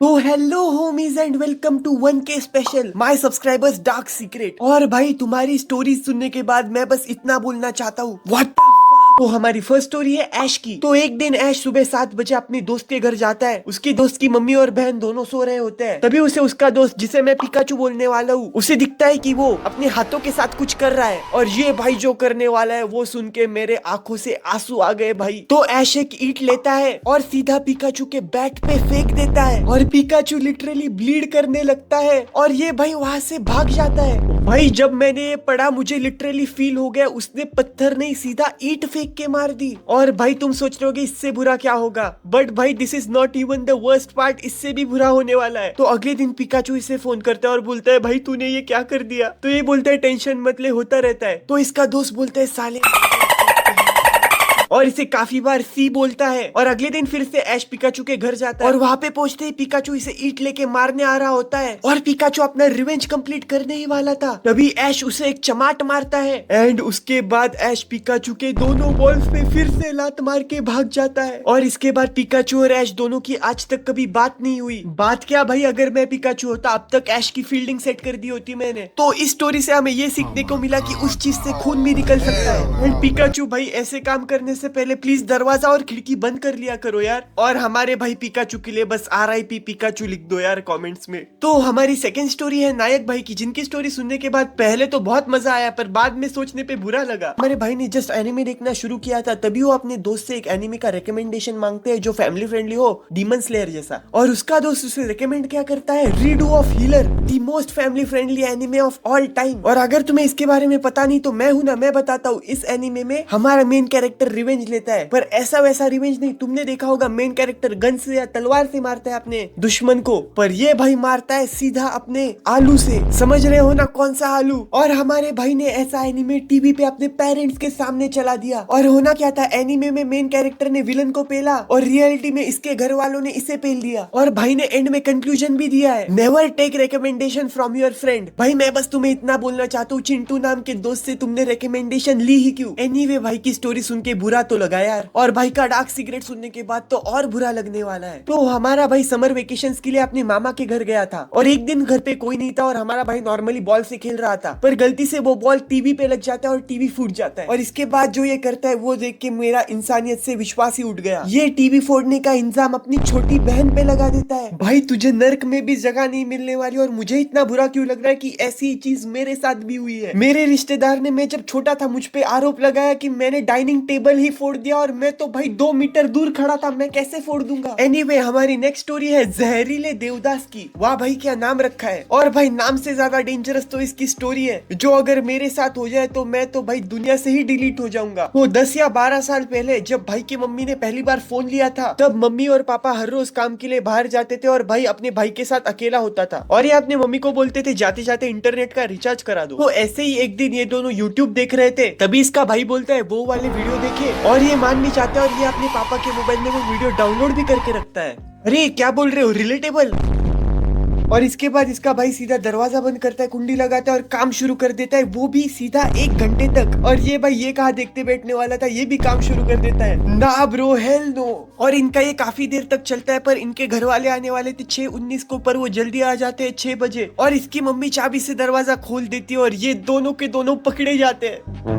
तो hello homies and welcome to 1K special my subscribers dark secret. और भाई तुम्हारी स्टोरी सुनने के बाद मैं बस इतना बोलना चाहता हूँ, व्हाट तो हमारी फर्स्ट स्टोरी है ऐश की। तो एक दिन ऐश सुबह 7 बजे अपनी दोस्त के घर जाता है। उसकी दोस्त की मम्मी और बहन दोनों सो रहे होते हैं। तभी उसे उसका दोस्त, जिसे मैं पिकाचू बोलने वाला हूँ, उसे दिखता है कि वो अपने हाथों के साथ कुछ कर रहा है। और ये भाई जो करने वाला है वो सुन के मेरे आंखों से आंसू आ गए भाई। तो ऐश एक ईंट लेता है और सीधा पिकाचू के बैक पे फेंक देता है और पिकाचू लिटरली ब्लीड करने लगता है और ये भाई वहां से भाग जाता है। भाई जब मैंने ये पढ़ा मुझे लिटरली फील हो गया, उसने पत्थर नहीं सीधा ईंट फेंक के मार दी। और भाई तुम सोच रहे होगे इससे बुरा क्या होगा, बट भाई this is not even the worst part, इससे भी बुरा होने वाला है। तो अगले दिन पिकाचू इसे फोन करता है और बोलता है भाई तूने ये क्या कर दिया। तो ये बोलता है टेंशन मत ले, होता रहता है। तो इसका दोस्त बोलता है साले, और इसे काफी बार सी बोलता है। और अगले दिन फिर से ऐश पिकाचू के घर जाता है और वहां पे पहुंचते ही पिकाचू इसे ईंट लेके मारने आ रहा होता है और पिकाचू अपना रिवेंज कंप्लीट करने ही वाला था। तभी ऐश उसे एक चमाट मारता है एंड उसके बाद ऐश पिकाचू के दोनों बॉल्स पे फिर से लात मार के भाग जाता है। और इसके बाद पिकाचू और ऐश दोनों की आज तक कभी बात नहीं हुई। बात क्या भाई, अगर मैं पिकाचू होता अब तक ऐश की फील्डिंग सेट कर दी होती मैंने। तो इस स्टोरी से हमें ये सीखने को मिला कि उस चीज से खून भी निकल सकता है। एंड पिकाचू भाई ऐसे काम करने से पहले प्लीज दरवाजा और खिड़की बंद कर लिया करो यार। और हमारे भाई पिकाचू के लिए बस RIP पिकाचू लिख दो यार कमेंट्स में। तो हमारी सेकंड स्टोरी है नायक भाई की, जिनकी स्टोरी सुनने के बाद पहले तो बहुत मजा आया पर बाद में सोचने पे बुरा लगा। हमारे भाई ने जस्ट एनिमे देखना शुरू किया था, तभी वो अपने दोस्त से एक एनिमे का रिकमेंडेशन मांगते हैं जो फैमिली फ्रेंडली हो, डीमन स्लेयर जैसा। और उसका दोस्त उसे रिकमेंड क्या करता है, redo of healer, the most family friendly anime of all time. और अगर तुम्हें इसके बारे में पता नहीं तो मैं हूं ना, मैं बताता हूँ। इस एनिमे में हमारा मेन कैरेक्टर रिवेंज लेता है, पर ऐसा वैसा रिवेंज नहीं। तुमने देखा होगा मेन कैरेक्टर गन से या तलवार से मारता है अपने दुश्मन को, पर ये भाई मारता है सीधा अपने आलू से। समझ रहे हो ना कौन सा आलू। और हमारे भाई ने ऐसा एनिमे टीवी पे अपने पेरेंट्स के सामने चला दिया। और होना क्या था, एनिमे में मेन कैरेक्टर ने विलन को पेला और रियलिटी में इसके घर वालों ने इसे पेल दिया। और भाई ने एंड में कंक्लूजन भी दिया है, never take recommendation from your friend. भाई मैं बस तुम्हें इतना बोलना चाहता हूँ, चिंटू नाम के दोस्त से तुमने रिकमेंडेशन ली ही क्यों। एनीवे भाई की स्टोरी सुन के बुरा तो लगा यार, और भाई का डार्क सीक्रेट सुनने के बाद तो और बुरा लगने वाला है। तो हमारा भाई समर वेकेशंस के लिए अपने मामा के घर गया था और एक दिन घर पे कोई नहीं था और हमारा भाई नॉर्मली बॉल से खेल रहा था, पर गलती से वो बॉल टीवी पे लग जाता है और टीवी फूट जाता है। और इसके बाद जो ये करता है वो देख के मेरा इंसानियत से विश्वास ही उठ गया। ये टीवी फोड़ने का इंजाम अपनी छोटी बहन पे लगा देता है। भाई तुझे नर्क में भी जगह नहीं मिलने वाली, और मुझे इतना बुरा क्यों लग रहा है कि ऐसी चीज मेरे साथ भी हुई है। मेरे रिश्तेदार ने, मैं जब छोटा था, मुझ पे आरोप लगाया कि मैंने डाइनिंग टेबल ही फोड़ दिया, और मैं तो भाई 2 मीटर दूर खड़ा था, मैं कैसे फोड़ दूंगा। एनीवे हमारी नेक्स्ट स्टोरी है जहरीले देवदास की। वाह भाई क्या नाम रखा है। और भाई नाम से ज्यादा डेंजरस तो इसकी स्टोरी है, जो अगर मेरे साथ हो जाए तो मैं तो भाई दुनिया से ही डिलीट हो जाऊंगा। वो 10 या 12 साल पहले जब भाई की मम्मी ने पहली बार फोन लिया था, तब मम्मी और पापा हर रोज काम के लिए बाहर जाते थे और भाई अपने भाई के साथ अकेला होता था। और ये अपने मम्मी को बोलते थे जाते जाते इंटरनेट का रिचार्ज करा दो। तो ऐसे ही एक दिन ये दोनों यूट्यूब देख रहे थे, तभी इसका भाई बोलता है वो वाले वीडियो देखे, और ये मान नहीं चाहता और ये अपने पापा के मोबाइल में वो वीडियो डाउनलोड भी करके रखता है। अरे क्या बोल रहे हो, रिलेटेबल। और इसके बाद इसका भाई सीधा दरवाजा बंद करता है, कुंडी लगाता है और काम शुरू कर देता है, वो भी सीधा 1 घंटे तक। और ये भाई ये कहा देखते बैठने वाला था, ये भी काम शुरू कर देता है। ना ब्रो, हेल नो। और इनका ये काफी देर तक चलता है, पर इनके घर वाले आने वाले थे 6:19 को, पर वो जल्दी आ जाते हैं 6 बजे। और इसकी मम्मी चाबी से दरवाजा खोल देती है और ये दोनों के दोनों पकड़े जाते हैं।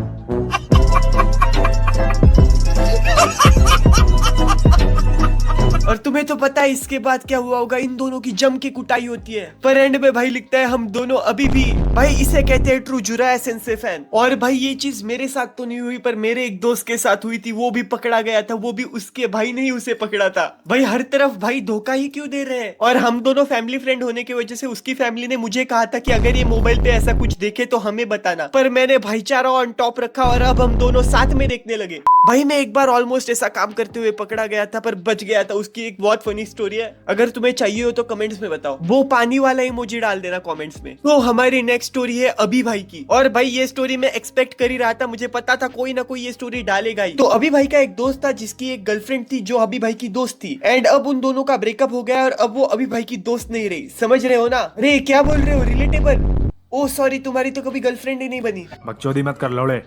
और तुम्हें तो पता है इसके बाद क्या हुआ होगा, इन दोनों की जम के कुटाई होती है। पर एंड में भाई लिखता है हम दोनों अभी भी, भाई इसे कहते हैं ट्रू जुराया सेंसे फैन। और भाई ये चीज मेरे साथ तो नहीं हुई, पर मेरे एक दोस्त के साथ हुई थी, वो भी पकड़ा गया था, वो भी उसके भाई ने ही उसे पकड़ा था। भाई हर तरफ भाई धोखा ही क्यों दे रहे हैं। और हम दोनों फैमिली फ्रेंड होने की वजह से उसकी फैमिली ने मुझे कहा था कि अगर ये मोबाइल पे ऐसा कुछ देखे तो हमें बताना, पर मैंने भाईचारा ऑन टॉप रखा और अब हम दोनों साथ में देखने लगे। भाई मैं एक बार ऑलमोस्ट ऐसा काम करते हुए पकड़ा गया था, पर बच गया था। उसकी एक बहुत फनी स्टोरी है, अगर तुम्हें चाहिए हो तो कमेंट्स में बताओ, वो पानी वाला इमोजी डाल देना कमेंट्स में। तो हमारी नेक्स्ट स्टोरी है अभी भाई की। और भाई ये स्टोरी मैं एक्सपेक्ट कर ही रहा था, मुझे पता था कोई ना कोई ये स्टोरी डालेगा ही। तो अभी भाई का एक दोस्त था जिसकी एक गर्लफ्रेंड थी जो अभी भाई की दोस्त थी, एंड अब उन दोनों का ब्रेकअप हो गया और अब वो अभी भाई की दोस्त नहीं रही। समझ रहे हो ना। अरे क्या बोल रहे हो, रिलेटेबल। ओ सॉरी, तुम्हारी तो कभी गर्लफ्रेंड ही नहीं बनी। बकचोदी मत कर लौड़े।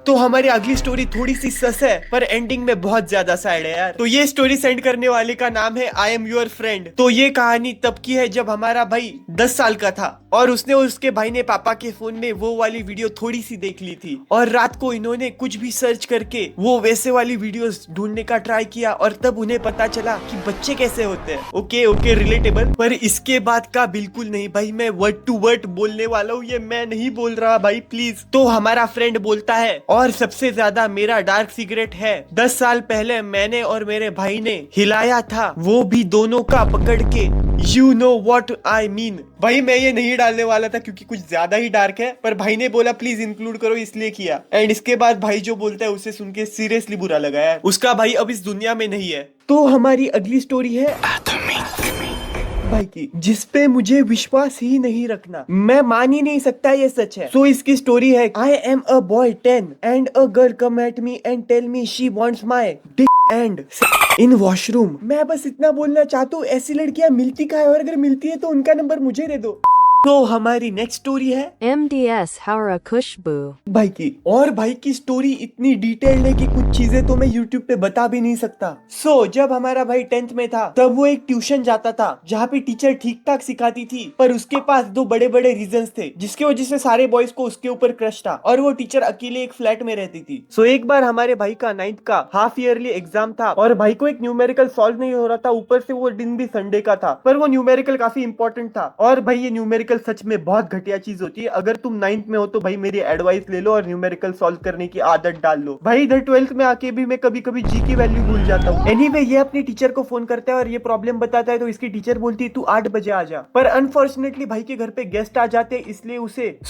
तो हमारी अगली स्टोरी थोड़ी सी सस है पर एंडिंग में बहुत ज्यादा सैड है यार। तो ये स्टोरी सेंड करने वाले का नाम है आई एम योर फ्रेंड। तो ये कहानी तब की है जब हमारा भाई 10 साल का था और उसने उसके भाई ने पापा के फोन में वो वाली वीडियो थोड़ी सी देख ली थी और रात को इन्होंने कुछ भी सर्च करके वो वैसे वाली वीडियोस ढूंढने का ट्राई किया और तब उन्हें पता चला कि बच्चे कैसे होते हैं। ओके ओके रिलेटेबल, पर इसके बाद का बिल्कुल नहीं भाई। मैं वर्ड टू वर्ड बोलने वाला हूँ, ये मैं नहीं बोल रहा भाई प्लीज। तो हमारा फ्रेंड बोलता है और सबसे ज्यादा मेरा डार्क सीक्रेट है 10 साल पहले मैंने और मेरे भाई ने हिलाया था, वो भी दोनों का पकड़ के। You know what I mean. भाई मैं ये नहीं डालने वाला था क्योंकि कुछ ज्यादा ही डार्क है, पर भाई ने बोला प्लीज इंक्लूड करो इसलिए किया। एंड इसके बाद भाई जो बोलता है उसे सुन के सीरियसली बुरा लगा यार। उसका भाई अब इस दुनिया में नहीं है। तो हमारी अगली स्टोरी है भाई की, जिसपे मुझे विश्वास ही नहीं रखना। मैं मान ही नहीं सकता ये सच है। सो इसकी स्टोरी है I am a boy 10 and a girl come at me and tell me she wants my dick and in washroom. मैं बस इतना बोलना चाहता हूँ, ऐसी लड़कियां मिलती कहाँ है और अगर मिलती है तो उनका नंबर मुझे दे दो। तो हमारी नेक्स्ट स्टोरी है MDS Hara खुशबू भाई की। और भाई की स्टोरी इतनी डिटेल्ड है कि कुछ चीजें तो मैं YouTube पे बता भी नहीं सकता। जब हमारा भाई 10th में था तब वो एक ट्यूशन जाता था जहाँ पे टीचर ठीक ठाक सिखाती थी, पर उसके पास दो बड़े बड़े रीजंस थे जिसकी वजह से सारे बॉयज को उसके ऊपर क्रश था और वो टीचर अकेले एक फ्लैट में रहती थी। एक बार हमारे भाई का 9th का हाफ ईयरली एग्जाम था और भाई को एक न्यूमेरिकल सॉल्व नहीं हो रहा था, ऊपर से वो दिन भी संडे का था, पर वो न्यूमेरिकल काफी इंपॉर्टेंट था। और भाई ये न्यूमेरिकल सच में बहुत घटिया चीज होती है। अगर तुम 9th में हो तो भाई मेरी एडवाइस ले लो और न्यूमेरिकल सॉल्व करने की आदत डाल लो। भाई इधर 12th में आके भी मैं कभी कभी जी की वैल्यू भूल जाता हूँ। एनीवे ये अपनी टीचर को फोन करता है और ये प्रॉब्लम बताता है, तो इसकी टीचर बोलती है तू 8 बजे आ जा। पर अनफॉर्चुनेटली भाई के घर पे गेस्ट आ जाते हैं, इसलिए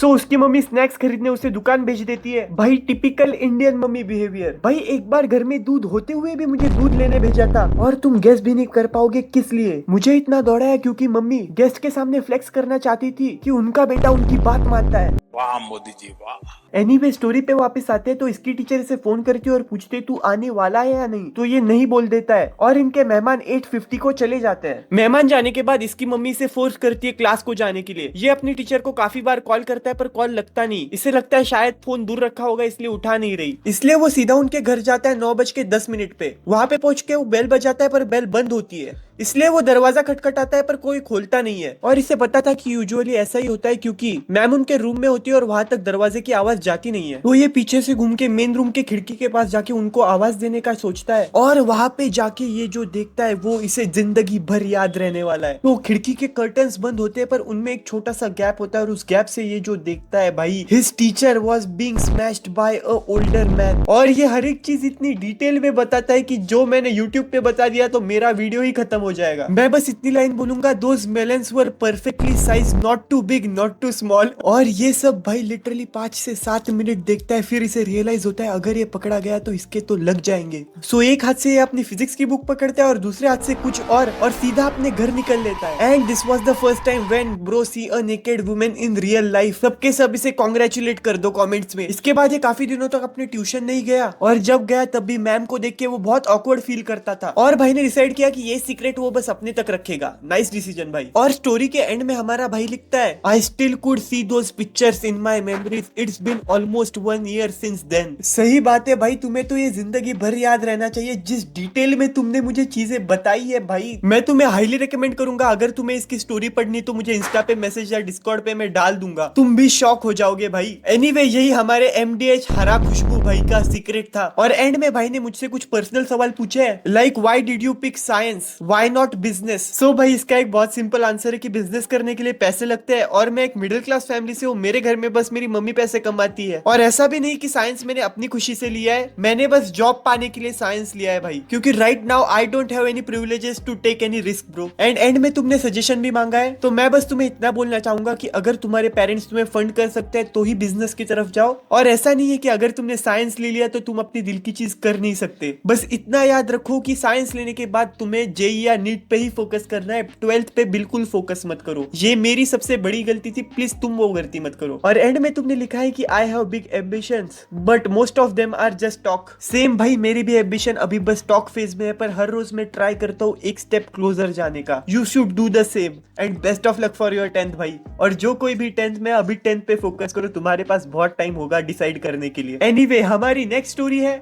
उसकी मम्मी स्नैक्स खरीदने उसे दुकान भेज देती है। भाई टिपिकल इंडियन मम्मी बिहेवियर। भाई एक बार घर में दूध होते हुए भी मुझे दूध लेने भेजा था और तुम गेस भी नहीं कर पाओगे, किस लिए? मुझे इतना दौड़ाया क्योंकि मम्मी गेस्ट के सामने फ्लेक्स करना चाहती थी कि उनका बेटा उनकी बात मानता है। वाह मोदी जी वाह। एनीवे स्टोरी पे वापस आते हैं तो इसकी टीचर इसे फोन करती है और पूछते तू आने वाला है या नहीं, तो ये नहीं बोल देता है और इनके मेहमान 8:50 को चले जाते हैं। मेहमान जाने के बाद इसकी मम्मी इसे फोर्स करती है क्लास को जाने के लिए। ये अपनी टीचर को काफी बार कॉल करता है पर कॉल लगता नहीं। इसे लगता है शायद फोन दूर रखा होगा इसलिए उठा नहीं रही, इसलिए वो सीधा उनके घर जाता है 9:10 पे। वहाँ पे पहुंच के वो बेल बजाता है पर बेल बंद होती है, इसलिए वो दरवाजा खटखटाता है पर कोई खोलता नहीं है। और इसे पता था कि यूजुअली ऐसा ही होता है क्योंकि मैम उनके रूम में होती है और वहां तक दरवाजे की आवाज जाती नहीं है। तो ये पीछे से घूम के मेन रूम के खिड़की के पास जाके उनको आवाज देने का सोचता है और वहां पे जाके ये जो देखता है वो इसे जिंदगी भर याद रहने वाला है। तो खिड़की के कर्टन्स बंद होते हैं पर उनमें एक छोटा सा गैप होता है और उस गैप से ये जो देखता है भाई his teacher was being smashed by a older man. और ये हर एक चीज इतनी डिटेल में बताता है कि जो मैंने यूट्यूब पे बता दिया तो मेरा वीडियो ही खत्म हो जाएगा। मैं बस इतनी लाइन बोलूंगा, those melons were perfectly size, not too big not too small. और ये सब भाई लिटरली 5 से 7 मिनट देखता है, फिर इसे रियलाइज होता है अगर ये पकड़ा गया तो इसके तो लग जाएंगे। एक हाथ से ये अपनी फिजिक्स की बुक पकड़ता है और दूसरे हाथ से कुछ और सीधा अपने घर निकल लेता है। And this was the first time when bro see a naked women in real life. सबके सब इसे कांग्रेचुलेट कर दो कमेंट्स में। इसके बाद ये काफी दिनों तक अपने ट्यूशन नहीं गया और जब गया तब भी मैम को देख के वो बहुत ऑकवर्ड फील करता था और भाई ने डिसाइड किया कि ये सीक्रेट वो बस अपने तक रखेगा। नाइस डिसीजन भाई। और स्टोरी के एंड में हमारा भाई लिखता है I still could see those pictures in my memories, it's been almost 1 year since then. सही बात है भाई, तुम्हें तो ये जिंदगी भर याद रहना चाहिए जिस डिटेल में तुमने मुझे चीजें बताई है भाई। मैं तुम्हें हाईली रिकमेंड करूंगा, अगर तुम्हें इसकी स्टोरी पढ़नी तो मुझे इंस्टा पे मैसेज या डिस्कॉर्ड पे मैं डाल दूंगा, तुम भी शॉक हो जाओगे भाई। एनीवे यही हमारे MDH हरा खुशबू भाई का सीक्रेट था। और एंड में भाई ने मुझसे कुछ पर्सनल सवाल पूछे हैं like why did you pick science, why not business. भाई इसका एक बहुत सिंपल आंसर है कि बिजनेस करने के लिए पैसे लगते हैं और मैं एक मिडिल क्लास फैमिली से हूँ। मेरे घर में बस मेरी मम्मी पैसे कमाती है और ऐसा भी नहीं कि साइंस मैंने अपनी खुशी से लिया है, मैंने बस जॉब पाने के लिए साइंस लिया है भाई, क्योंकि right now I don't have any privileges to take any risk bro. End में तुमने सजेशन भी मांगा है तो मैं बस तुम्हें इतना बोलना चाहूंगा कि अगर तुम्हारे पेरेंट्स तुम्हें फंड कर सकते हैं तो ही बिजनेस की तरफ जाओ। और ऐसा नहीं है कि अगर तुमने साइंस ले लिया तो तुम अपनी दिल की चीज कर नहीं सकते। बस इतना याद रखो कि साइंस लेने के बाद तुम्हें जेईई या नीट पे ही फोकस करना है, 12th पे बिल्कुल फोकस मत करो। ये मेरी सबसे बड़ी गलती थी, प्लीज तुम वो गलती मत करो। और एंड में तुमने लिखा है कि I have big ambitions but most of them are just talk. Same भाई, मेरी भी एम्बिशन अभी बस टॉक फेज में है, पर हर रोज मैं ट्राई करता हूँ एक स्टेप क्लोजर जाने का। You should do the same and best of luck for your 10th भाई। और जो कोई भी 10th में, अभी 10th पे फोकस करो, तुम्हारे पास बहुत टाइम होगा डिसाइड करने के लिए। एनीवे, हमारी नेक्स्ट स्टोरी है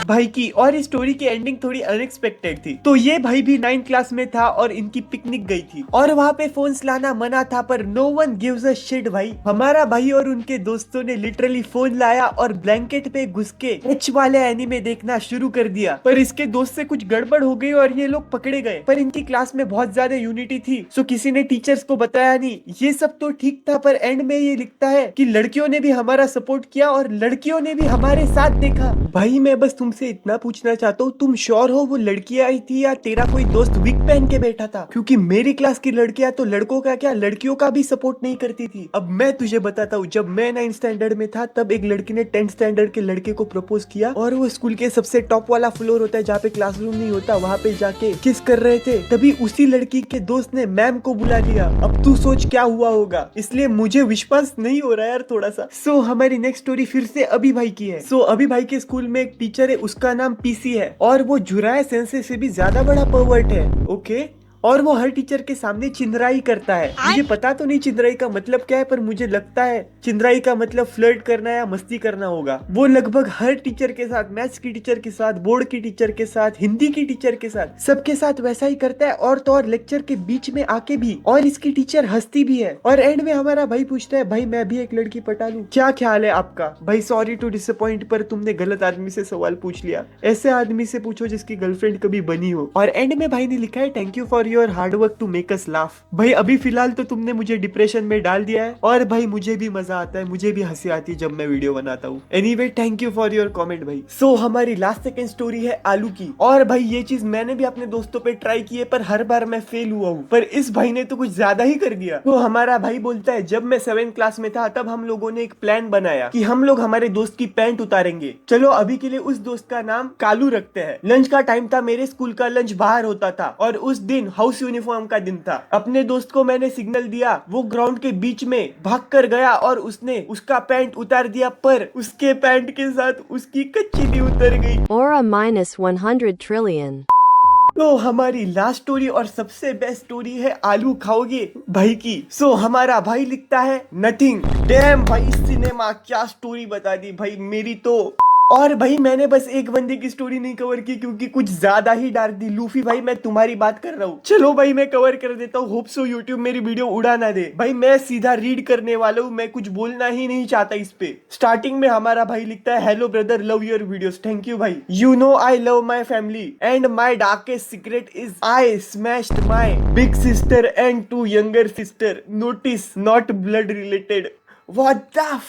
भाई की, और इस स्टोरी की एंडिंग थोड़ी अनएक्सपेक्टेड थी। तो ये भाई भी 9th क्लास में था और इनकी पिकनिक गई थी और वहाँ पे फोन्स लाना मना था, पर no one gives a shit भाई। हमारा भाई और उनके दोस्तों ने लिटरली फोन लाया और ब्लैंकेट पे घुस के एच वाले एनीमे देखना शुरू कर दिया। पर इसके दोस्त से कुछ गड़बड़ हो गई और ये लोग पकड़े गए। पर इनकी क्लास में बहुत ज्यादा यूनिटी थी, सो किसी ने टीचर्स को बताया नहीं। ये सब तो ठीक था, पर एंड में ये लिखता है कि लड़कियों ने भी हमारा सपोर्ट किया और लड़कियों ने भी हमारे साथ देखा। भाई मैं बस तुमसे इतना पूछना चाहता हूँ, तुम श्योर हो वो लड़की आई थी या तेरा कोई दोस्त विग पहन के बैठा था? क्योंकि मेरी क्लास की लड़कियां तो लड़कों का क्या, लड़कियों का भी सपोर्ट नहीं करती थी। अब मैं तुझे बताता हूँ, जब मैं 9th स्टैंडर्ड में था तब एक लड़की ने 10th स्टैंडर्ड के लड़के को प्रपोज किया, और वो स्कूल के सबसे टॉप वाला फ्लोर होता है जहाँ पे क्लासरूम नहीं होता, वहाँ पे जाके किस कर रहे थे। तभी उसी लड़की के दोस्त ने मैम को बुला लिया। अब तू सोच क्या हुआ होगा, इसलिए मुझे विश्वास नहीं हो रहा यार थोड़ा सा। सो हमारी नेक्स्ट स्टोरी फिर से अभी भाई की है। सो अभी भाई के स्कूल में एक टीचर है, उसका नाम पीसी है, और वो जुराया सेंसे से भी ज्यादा बड़ा पर्वर्ट है। ओके, और वो हर टीचर के सामने चिंदराई करता है। मुझे पता तो नहीं चिंदराई का मतलब क्या है, पर मुझे लगता है चिंदराई का मतलब फ्लर्ट करना या मस्ती करना होगा। वो लगभग हर टीचर के साथ, मैथ्स की टीचर के साथ, बोर्ड की टीचर के साथ, हिंदी की टीचर के साथ, सबके साथ वैसा ही करता है, और तो और लेक्चर के बीच में आके भी। और इसकी टीचर हंसती भी है। और एंड में हमारा भाई पूछता है, भाई मैं भी एक लड़की पटा लूं, क्या ख्याल है आपका? भाई सॉरी टू डिसअपॉइंट, पर तुमने गलत आदमी से सवाल पूछ लिया। ऐसे आदमी से पूछो जिसकी गर्लफ्रेंड कभी बनी हो। और एंड में भाई ने लिखा है, thank you for your hard work to make us laugh. भाई अभी फिलहाल तो तुमने मुझे डिप्रेशन में डाल दिया है, और भाई मुझे भी मजा आता है, मुझे भी हंसी आती है जब मैं वीडियो बनाता हूँ। Anyway, thank you for your comment भाई। सो हमारी लास्ट सेकंड स्टोरी है आलू की। और भाई ये चीज मैंने भी अपने दोस्तों पे ट्राई की है, पर हर बार मैं फेल हुआ हूँ। पर इस भाई ने तो कुछ ज्यादा ही कर दिया। तो हमारा भाई बोलता है, जब मैं 7th क्लास में था तब हम लोगों ने एक प्लान बनाया कि हम लोग हमारे दोस्त की पैंट उतारेंगे। चलो अभी के लिए उस दोस्त का नाम कालू रखते हैं। लंच का टाइम था, मेरे स्कूल का लंच बाहर होता था, और उस दिन हाउस यूनिफॉर्म का दिन था। अपने दोस्त को मैंने सिग्नल दिया, वो ग्राउंड के बीच में भाग कर गया और उसने उसका पैंट उतार दिया, पर उसके पैंट के साथ उसकी कच्ची भी उतर गई। Aura minus 100 trillion. तो हमारी लास्ट स्टोरी और सबसे बेस्ट स्टोरी है आलू खाओगे भाई की। सो हमारा भाई लिखता है, नथिंग। डैम भाई, सिनेमा क्या स्टोरी बता दी भाई मेरी तो। और भाई मैंने बस एक बंदे की स्टोरी नहीं कवर की क्योंकि कुछ ज्यादा ही डार्क थी। लूफी भाई मैं तुम्हारी बात कर रहा हूँ। चलो भाई मैं कवर कर देता हूँ, होप सो यूट्यूब मेरी वीडियो उड़ा ना दे। भाई मैं सीधा रीड करने वाला हूँ, मैं कुछ बोलना ही नहीं चाहता इस पे। स्टार्टिंग में हमारा भाई लिखता है, hello brother, love your videos. Thank you भाई। You know I love my family and my darkest secret is I smashed my big sister and 2 younger sister. Notice not blood related. What the